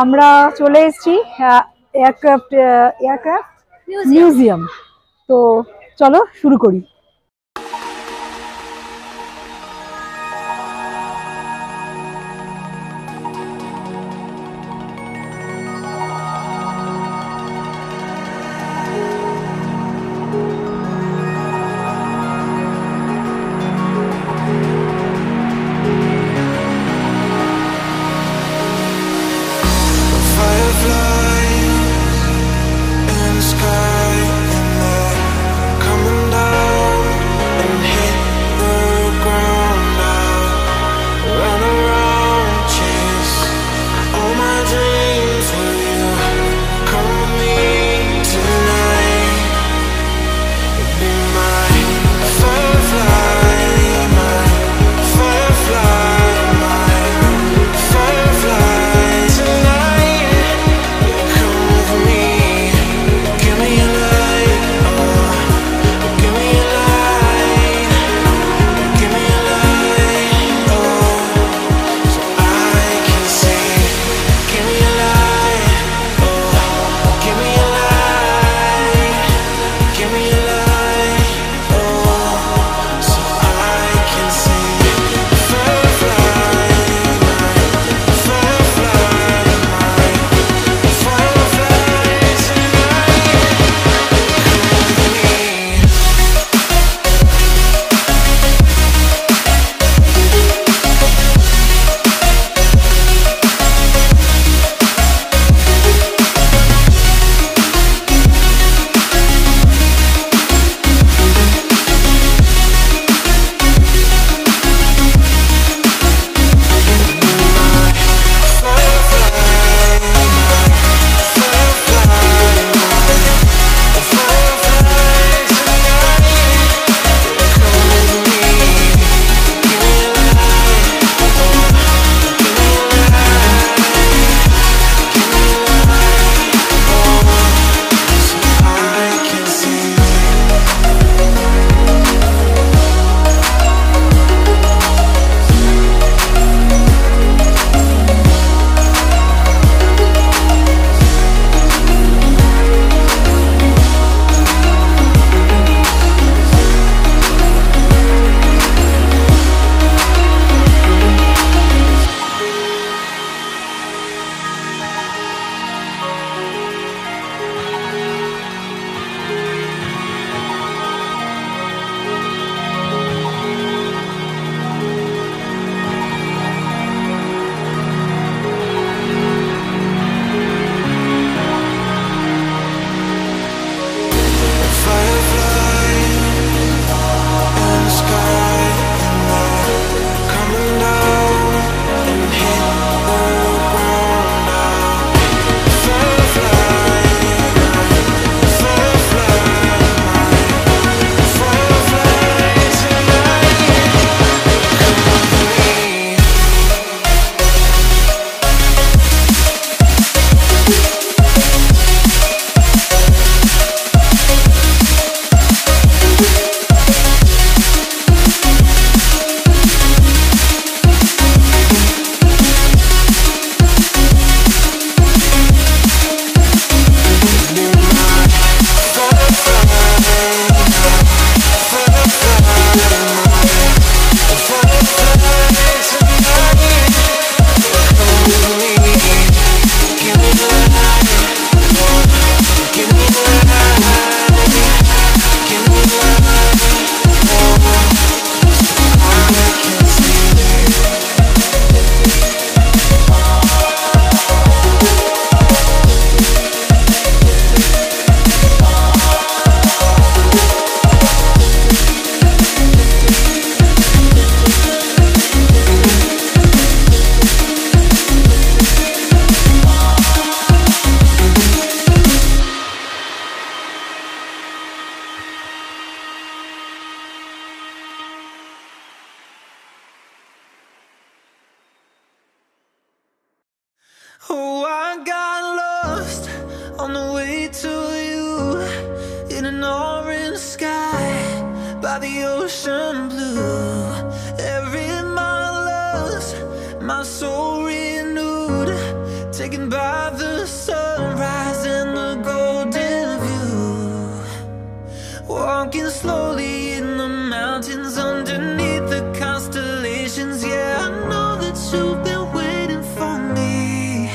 আমরা চলে এসেছি এয়ারক্রাফট এয়ারক্রাফট মিউজিয়াম। তো চলো শুরু করি। Oh, I got lost on the way to you in an orange sky by the ocean blue. Every mile lost, my soul renewed, taken by the sunrise and the golden view. Walking slowly in the mountains underneath the constellations. Yeah, I know that you've been waiting for me.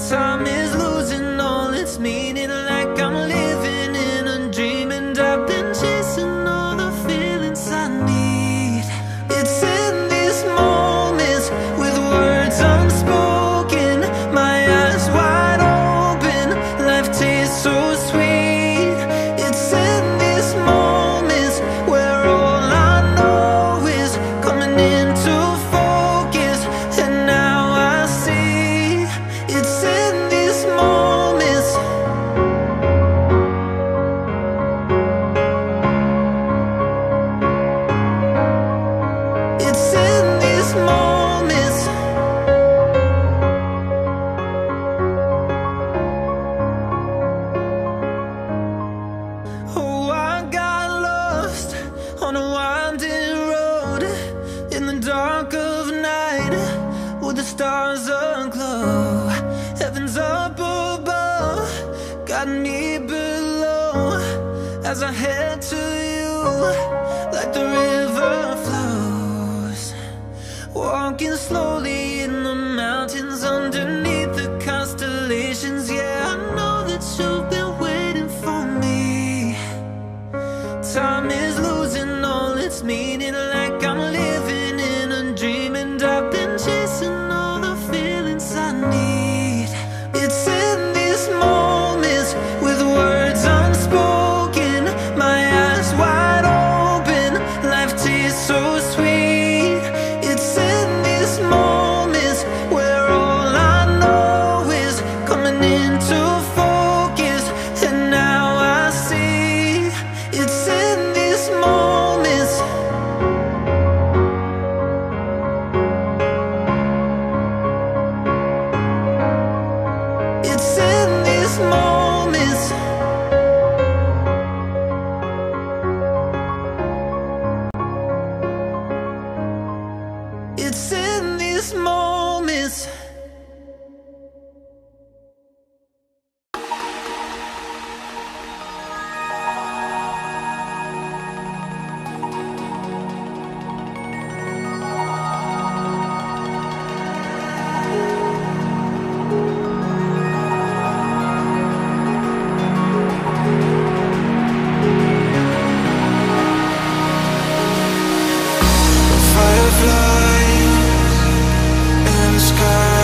Time is losing all its meaning, like I'm living in a dream, and I've been chasing all the feelings I need. It's in these moments with words unspoken, my eyes wide open, life tastes so sweet. It's in these moments where all I know is coming into focus, and now I see. It's in these moments. It's in these moments. Oh, I got lost on a winding road in the dark of night, with the stars aglow. Heaven's up above, got me below, as I head to you like the river flows. Walking slowly in the mountains underneath the constellations. Yeah, I know that you've been waiting for me. Time is losing all its meaning, like I'm living in a dream, and I've been chasing all the feelings I need. It's in these moments with words unspoken, my eyes wide open, life tastes so sweet. It's in these moments where all I know is coming into focus, and now I see. It's in these moments. It's in these moments. It's in these moments. Fireflies in the sky.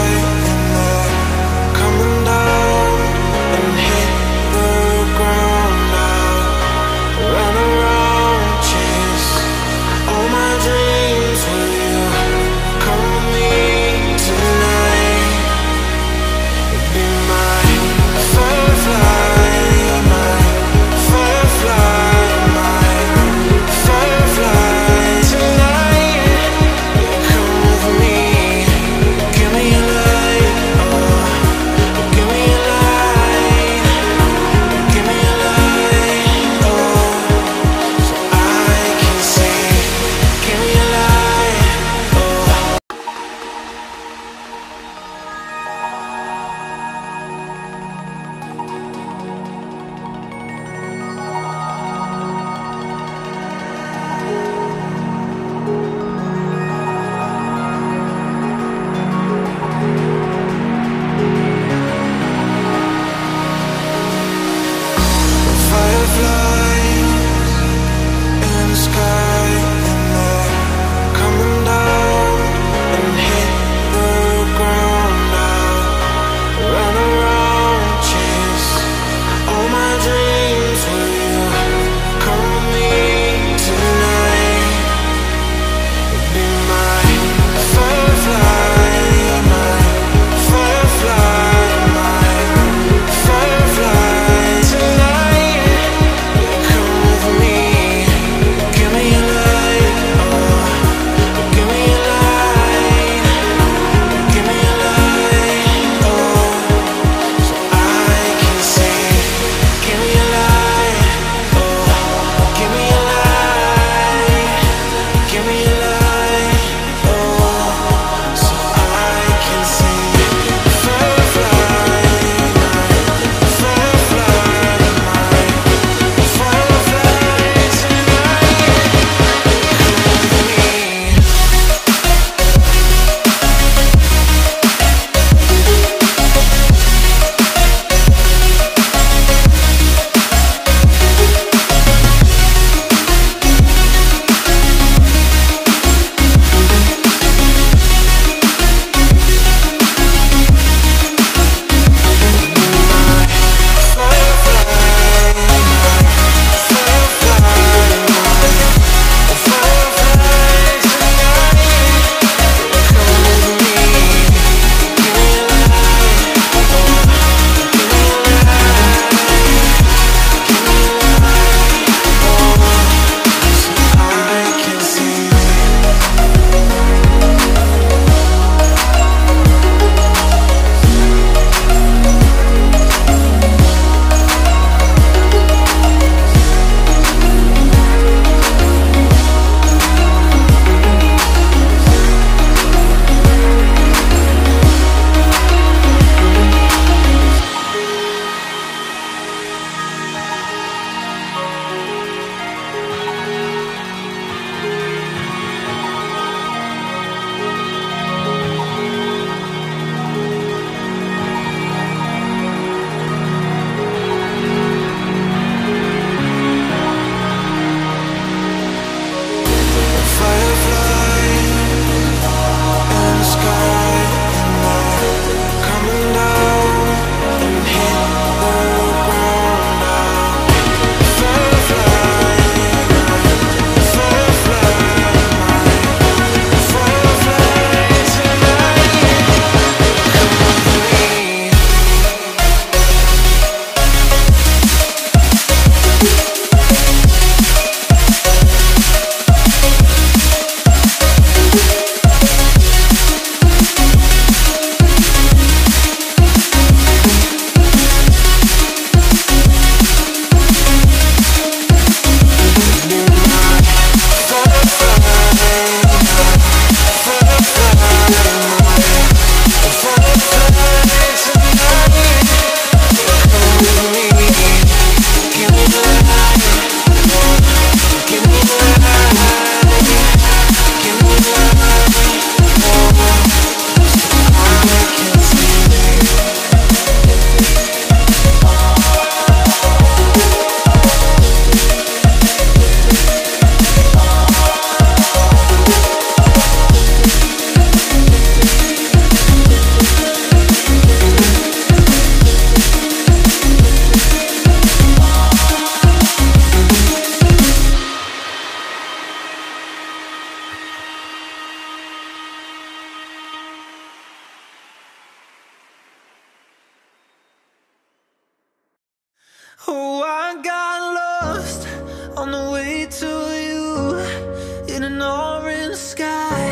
Oh, I got lost on the way to you in an orange sky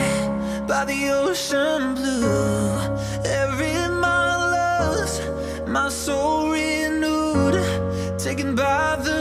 by the ocean blue. Every mile lost, my soul renewed, taken by the